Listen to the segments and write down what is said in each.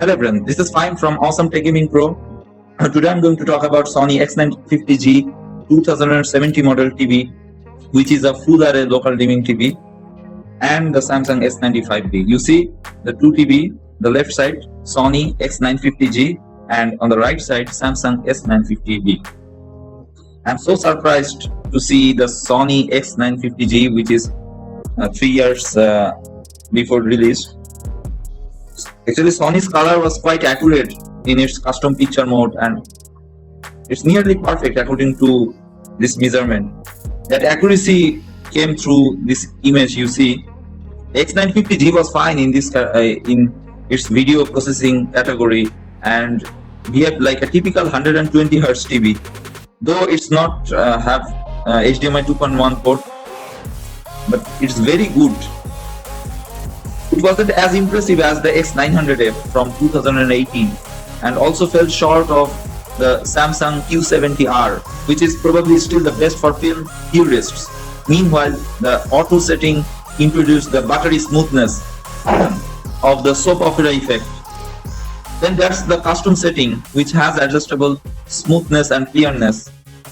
Hello everyone, this is Fine from Awesome Tech Gaming Pro. Today I'm going to talk about Sony X95K 2070 model TV, which is a full array local dimming TV, and the Samsung S95B. You see the two TV, the left side Sony X95K and on the right side Samsung S95B. I'm so surprised to see the Sony X95K, which is 3 years before release. Actually, Sony's color was quite accurate in its custom picture mode, and it's nearly perfect according to this measurement. That accuracy came through this image you see. X95K was fine in this in its video processing category, and we have like a typical 120 Hz TV, though it's not have HDMI 2.1 port, but it's very good. It wasn't as impressive as the X900F from 2018 and also fell short of the Samsung Q70R, which is probably still the best for film purists. Meanwhile, the auto setting introduced the buttery smoothness of the soap opera effect. Then there's the custom setting, which has adjustable smoothness and clearness.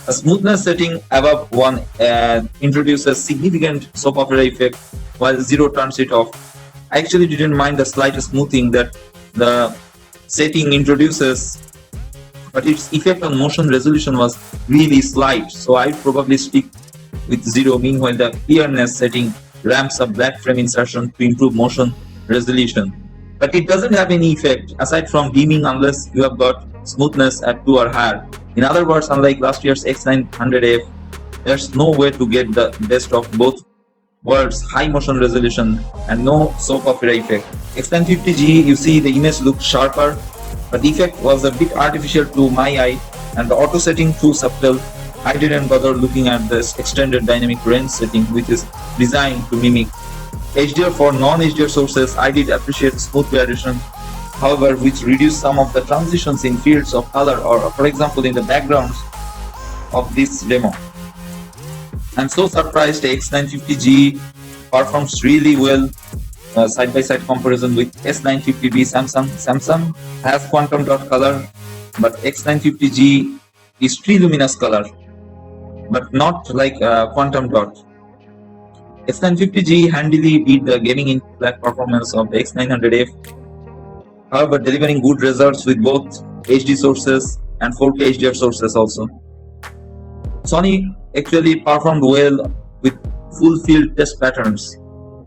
A smoothness setting above 1 introduces significant soap opera effect, while 0 turns it off. I actually didn't mind the slight smoothing that the setting introduces, but its effect on motion resolution was really slight, so I'd probably stick with 0. Meanwhile, the clearness setting ramps up black frame insertion to improve motion resolution, but it doesn't have any effect aside from dimming unless you have got smoothness at 2 or higher. In other words, unlike last year's X900F, there's no way to get the best of both worlds, high motion resolution and no soap opera effect. X95K, you see the image looks sharper, but the effect was a bit artificial to my eye, and the auto setting too subtle. I didn't bother looking at this extended dynamic range setting, which is designed to mimic HDR for non-HDR sources. I did appreciate smooth variation, however, which reduced some of the transitions in fields of color, or for example in the backgrounds of this demo. I'm so surprised X95K performs really well side-by-side comparison with S95B Samsung. Samsung has quantum dot color, but X95K is triluminous color, but not like quantum dot. X95K handily beat the gaming in black performance of the X900F, however delivering good results with both HD sources and 4K HDR sources also. Sony actually performed well with full field test patterns,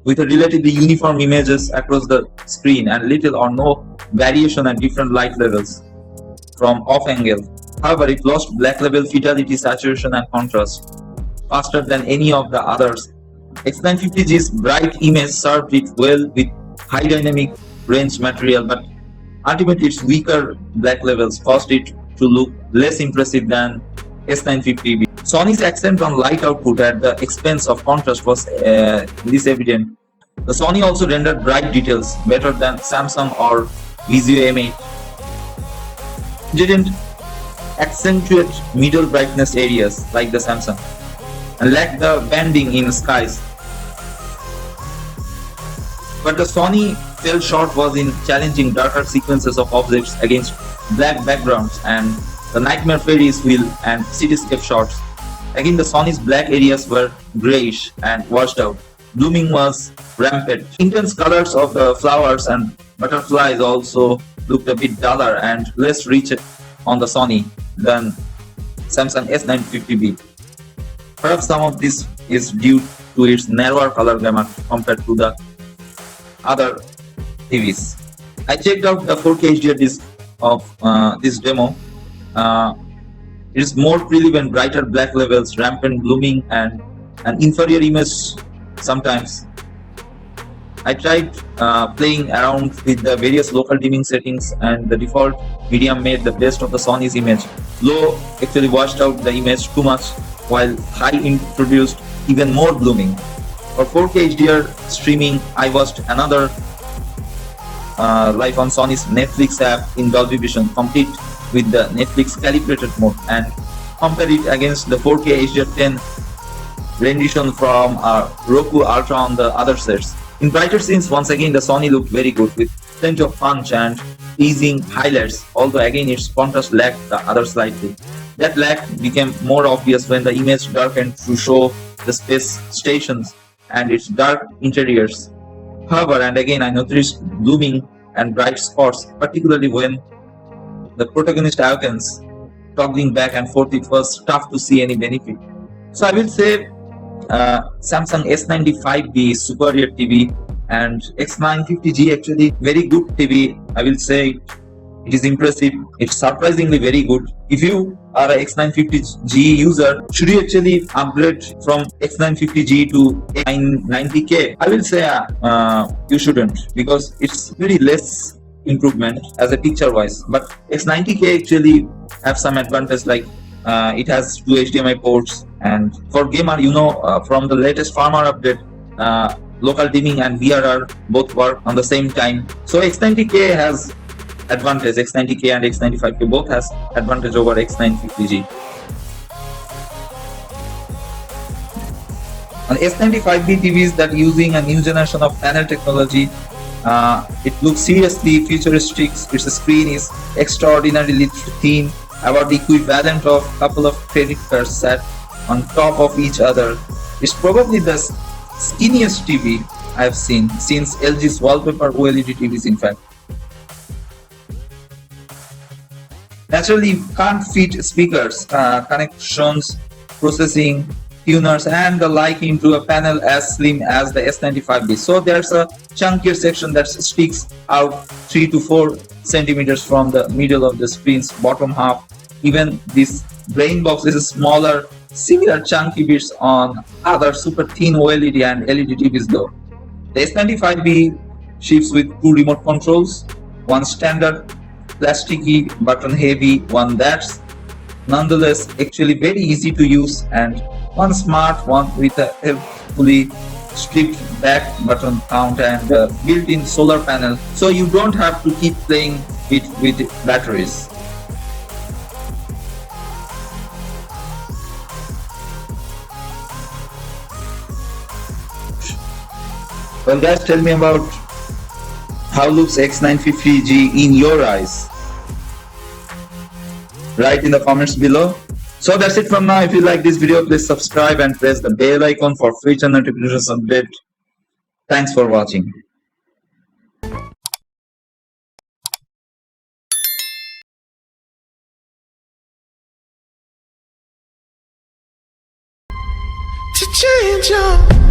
with a relatively uniform images across the screen and little or no variation at different light levels from off angle. However, it lost black level fidelity, saturation and contrast faster than any of the others. X95K's bright image served it well with high dynamic range material, but ultimately its weaker black levels caused it to look less impressive than S95B. Sony's accent on light output at the expense of contrast was this evident. The Sony also rendered bright details better than Samsung or Vizio M8. It didn't accentuate middle brightness areas like the Samsung and lacked the banding in skies. But the Sony fell short was in challenging darker sequences of objects against black backgrounds and the nightmare Ferris wheel and cityscape shots. Again, the Sony's black areas were grayish and washed out. Blooming was rampant. Intense colors of the flowers and butterflies also looked a bit duller and less rich on the Sony than Samsung S95B. Perhaps some of this is due to its narrower color gamut compared to the other TVs. I checked out the 4K HDR disc of this demo. It is more prevalent, brighter black levels, rampant blooming and an inferior image sometimes. I tried playing around with the various local dimming settings, and the default medium made the best of the Sony's image. Low actually washed out the image too much, while high introduced even more blooming. For 4K HDR streaming, I watched another live on Sony's Netflix app in Dolby Vision, complete with the Netflix calibrated mode, and compare it against the 4K HDR10 rendition from Roku Ultra on the other sets. In brighter scenes, once again the Sony looked very good with plenty of punch and pleasing highlights, although again its contrast lacked the other slightly. That lack became more obvious when the image darkened to show the space stations and its dark interiors. However, and again I noticed blooming and bright spots, particularly when the protagonist awakens, toggling back and forth. It was tough to see any benefit. So I will say Samsung S95B is superior TV, and X950G actually very good TV. I will say it is impressive. It's surprisingly very good. If you are a X950G user, should you actually upgrade from X950G to X990K? I will say you shouldn't, because it's very less improvement as a picture wise. But X90K actually have some advantage, like it has two HDMI ports, and for gamer, from the latest firmware update, local dimming and VRR both work on the same time. So X90K has advantage. X90K and X95K both has advantage over X950G. On S95B TVs that using a new generation of panel technology, it looks seriously futuristic. Its screen is extraordinarily thin, about the equivalent of a couple of credit cards sat on top of each other. It's probably the skinniest TV I've seen since LG's wallpaper OLED TVs, in fact. Naturally, you can't fit speakers, connections, processing, tuners, and the like into a panel as slim as the S95B. So there's a chunkier section that sticks out 3 to 4 centimeters from the middle of the screen's bottom half. Even this brain box is smaller, similar chunky bits on other super thin OLED and LED TVs though. The S95B ships with 2 remote controls, one standard plasticky button heavy one that's nonetheless actually very easy to use, and one smart one with a helpfully stripped back button count and a built-in solar panel, so you don't have to keep playing it with batteries. Well guys, tell me about how looks X950G in your eyes. Write in the comments below. So that's it from now. If you like this video, please subscribe and press the bell icon for future notifications update. Thanks for watching. To change your